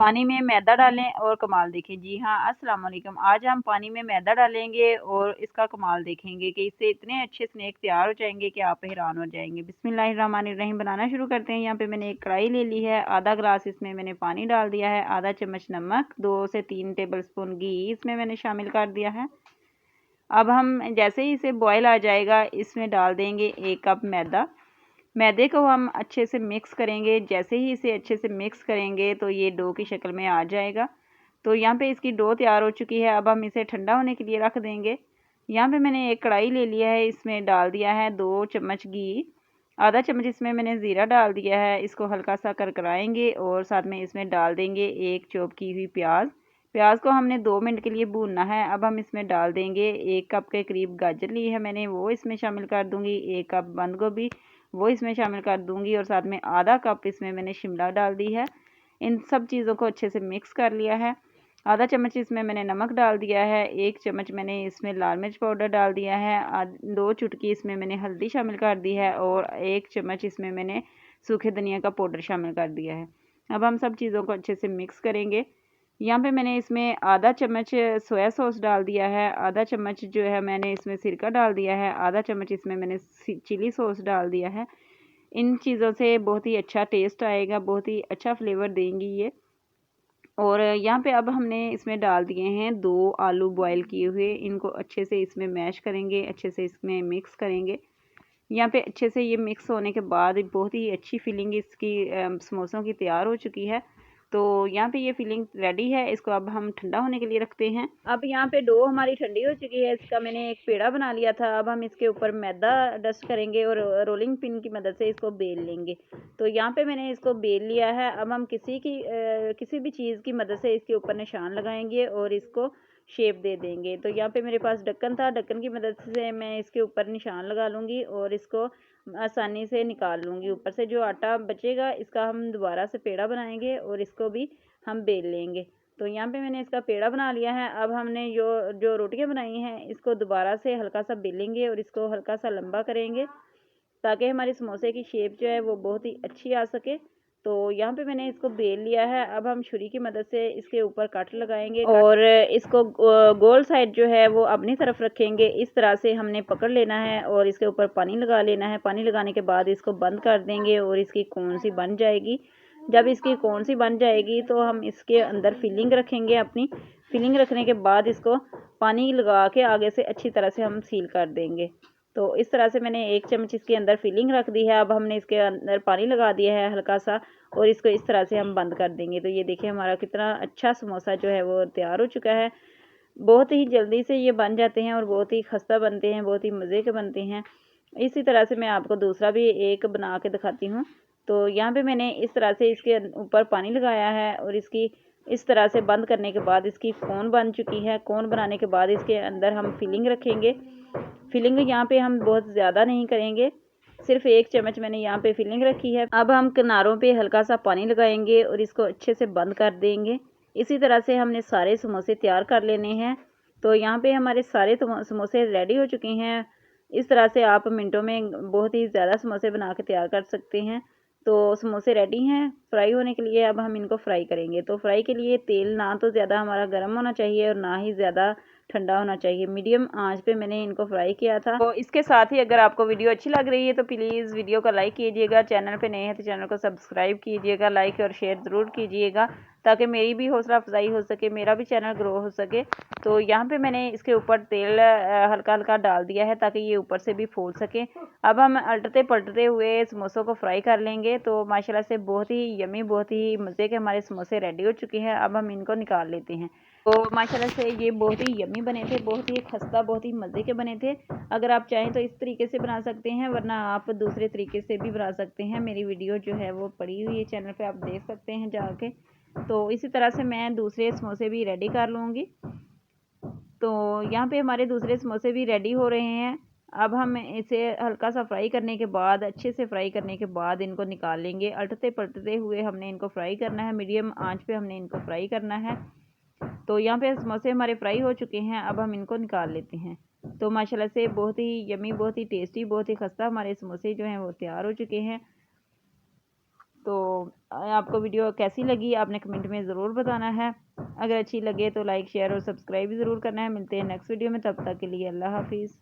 पानी में मैदा डालें और कमाल देखें। जी हाँ, अस्सलाम वालेकुम। आज हम पानी में मैदा डालेंगे और इसका कमाल देखेंगे कि इससे इतने अच्छे स्नैक तैयार हो जाएंगे कि आप हैरान हो जाएंगे। बिस्मिल्लाहिर्रहमानिर्रहीम। बनाना शुरू करते हैं। यहाँ पे मैंने एक कढ़ाई ले ली है, आधा ग्लास इसमें मैंने पानी डाल दिया है, आधा चम्मच नमक, 2 से 3 टेबलस्पून घी इसमें मैंने शामिल कर दिया है। अब हम जैसे ही इसे बॉयल आ जाएगा इसमें डाल देंगे 1 कप मैदा। मैदे को हम अच्छे से मिक्स करेंगे। जैसे ही इसे अच्छे से मिक्स करेंगे तो ये डो की शक्ल में आ जाएगा। तो यहाँ पे इसकी डो तैयार हो चुकी है। अब हम इसे ठंडा होने के लिए रख देंगे। यहाँ पे मैंने एक कढ़ाई ले लिया है, इसमें डाल दिया है 2 चम्मच घी, आधा चम्मच इसमें मैंने ज़ीरा डाल दिया है। इसको हल्का सा करकराएंगे और साथ में इसमें डाल देंगे 1 चॉप की हुई प्याज। प्याज को हमने 2 मिनट के लिए भूनना है। अब हम इसमें डाल देंगे 1 कप के करीब गाजर ली है मैंने, वो इसमें शामिल कर दूंगी। 1 कप बंद गोभी वो इसमें शामिल कर दूंगी और साथ में आधा कप इसमें मैंने शिमला डाल दी है। इन सब चीज़ों को अच्छे से मिक्स कर लिया है। आधा चम्मच इसमें मैंने नमक डाल दिया है, 1 चम्मच मैंने इसमें लाल मिर्च पाउडर डाल दिया है, 2 चुटकी इसमें मैंने हल्दी शामिल कर दी है और 1 चम्मच इसमें मैंने सूखे धनिया का पाउडर शामिल कर दिया है। अब हम सब चीज़ों को अच्छे से मिक्स करेंगे। यहाँ पे मैंने इसमें आधा चम्मच सोया सॉस डाल दिया है, आधा चम्मच जो है मैंने इसमें सिरका डाल दिया है, आधा चम्मच इसमें मैंने चिली सॉस डाल दिया है। इन चीज़ों से बहुत ही अच्छा टेस्ट आएगा, बहुत ही अच्छा फ्लेवर देंगी ये। और यहाँ पे अब हमने इसमें डाल दिए हैं 2 आलू बॉयल किए हुए। इनको अच्छे से इसमें मैश करेंगे, अच्छे से इसमें मिक्स करेंगे। यहाँ पे अच्छे से ये मिक्स होने के बाद बहुत ही अच्छी फीलिंग इसकी समोसों की तैयार हो चुकी है। तो यहाँ पे ये फीलिंग रेडी है। इसको अब हम ठंडा होने के लिए रखते हैं। अब यहाँ पे डो हमारी ठंडी हो चुकी है। इसका मैंने एक पेड़ा बना लिया था। अब हम इसके ऊपर मैदा डस्ट करेंगे और रोलिंग पिन की मदद से इसको बेल लेंगे। तो यहाँ पे मैंने इसको बेल लिया है। अब हम किसी भी चीज़ की मदद से इसके ऊपर निशान लगाएंगे और इसको शेप दे देंगे। तो यहाँ पे मेरे पास ढक्कन था, ढक्कन की मदद से मैं इसके ऊपर निशान लगा लूँगी और इसको आसानी से निकाल लूँगी। ऊपर से जो आटा बचेगा इसका हम दोबारा से पेड़ा बनाएंगे और इसको भी हम बेल लेंगे। तो यहाँ पे मैंने इसका पेड़ा बना लिया है। अब हमने जो जो रोटियाँ बनाई हैं इसको दोबारा से हल्का सा बेलेंगे और इसको हल्का सा लंबा करेंगे ताकि हमारे समोसे की शेप जो है वो बहुत ही अच्छी आ सके। तो यहाँ पे मैंने इसको बेल लिया है। अब हम छुरी की मदद से इसके ऊपर कट लगाएंगे और इसको गोल साइड जो है वो अपनी तरफ रखेंगे। इस तरह से हमने पकड़ लेना है और इसके ऊपर पानी लगा लेना है। पानी लगाने के बाद इसको बंद कर देंगे और इसकी कौन सी बन जाएगी। जब इसकी कौन सी बन जाएगी तो हम इसके अंदर फिलिंग रखेंगे। अपनी फिलिंग रखने के बाद इसको पानी लगा के आगे से अच्छी तरह से हम सील कर देंगे। तो इस तरह से मैंने 1 चम्मच इसके अंदर फिलिंग रख दी है। अब हमने इसके अंदर पानी लगा दिया है हल्का सा और इसको इस तरह से हम बंद कर देंगे। तो ये देखिए हमारा कितना अच्छा समोसा जो है वो तैयार हो चुका है। बहुत ही जल्दी से ये बन जाते हैं और बहुत ही खस्ता बनते हैं, बहुत ही मज़े के बनते हैं। इसी तरह से मैं आपको दूसरा भी एक बना के दिखाती हूँ। तो यहाँ पे मैंने इस तरह से इसके ऊपर पानी लगाया है और इसकी इस तरह से बंद करने के बाद इसकी कोन बन चुकी है। कोन बनाने के बाद इसके अंदर हम फिलिंग रखेंगे। फिलिंग यहाँ पे हम बहुत ज़्यादा नहीं करेंगे, सिर्फ 1 चम्मच मैंने यहाँ पे फिलिंग रखी है। अब हम किनारों पे हल्का सा पानी लगाएंगे और इसको अच्छे से बंद कर देंगे। इसी तरह से हमने सारे समोसे तैयार कर लेने हैं। तो यहाँ पे हमारे सारे समोसे रेडी हो चुके हैं। इस तरह से आप मिनटों में बहुत ही ज़्यादा समोसे बना के तैयार कर सकते हैं। तो समोसे रेडी हैं फ्राई होने के लिए। अब हम इनको फ्राई करेंगे। तो फ्राई के लिए तेल ना तो ज़्यादा हमारा गर्म होना चाहिए और ना ही ज़्यादा ठंडा होना चाहिए। मीडियम आंच पे मैंने इनको फ्राई किया था। तो इसके साथ ही अगर आपको वीडियो अच्छी लग रही है तो प्लीज़ वीडियो को लाइक कीजिएगा। चैनल पे नए हैं तो चैनल को सब्सक्राइब कीजिएगा, लाइक और शेयर ज़रूर कीजिएगा ताकि मेरी भी हौसला अफजाई हो सके, मेरा भी चैनल ग्रो हो सके। तो यहाँ पे मैंने इसके ऊपर तेल हल्का हल्का डाल दिया है ताकि ये ऊपर से भी फूल सके। अब हम अलटते पलटते हुए समोसों को फ्राई कर लेंगे। तो माशाल्लाह से बहुत ही यमी, बहुत ही मज़े के हमारे समोसे रेडी हो चुके हैं। अब हम इनको निकाल लेते हैं। तो माशाल्लाह से ये बहुत ही यमी बने थे, बहुत ही खस्ता, बहुत ही मज़े के बने थे। अगर आप चाहें तो इस तरीके से बना सकते हैं, वरना आप दूसरे तरीके से भी बना सकते हैं। मेरी वीडियो जो है वो पड़ी हुई है चैनल पे, आप देख सकते हैं जाके। तो इसी तरह से मैं दूसरे समोसे भी रेडी कर लूँगी। तो यहाँ पे हमारे दूसरे समोसे भी रेडी हो रहे हैं। अब हम इसे हल्का सा फ्राई करने के बाद, अच्छे से फ्राई करने के बाद इनको निकाल लेंगे। अलटते पलटते हुए हमने इनको फ्राई करना है, मीडियम आंच पे हमने इनको फ्राई करना है। तो यहाँ पे समोसे हमारे फ्राई हो चुके हैं। अब हम इनको निकाल लेते हैं। तो माशाल्लाह से बहुत ही यमी, बहुत ही टेस्टी, बहुत ही खस्ता हमारे समोसे जो हैं वो तैयार हो चुके हैं। तो आपको वीडियो कैसी लगी आपने कमेंट में ज़रूर बताना है। अगर अच्छी लगे तो लाइक शेयर और सब्सक्राइब ज़रूर करना है। मिलते हैं नेक्स्ट वीडियो में, तब तक के लिए अल्लाह हाफिज़।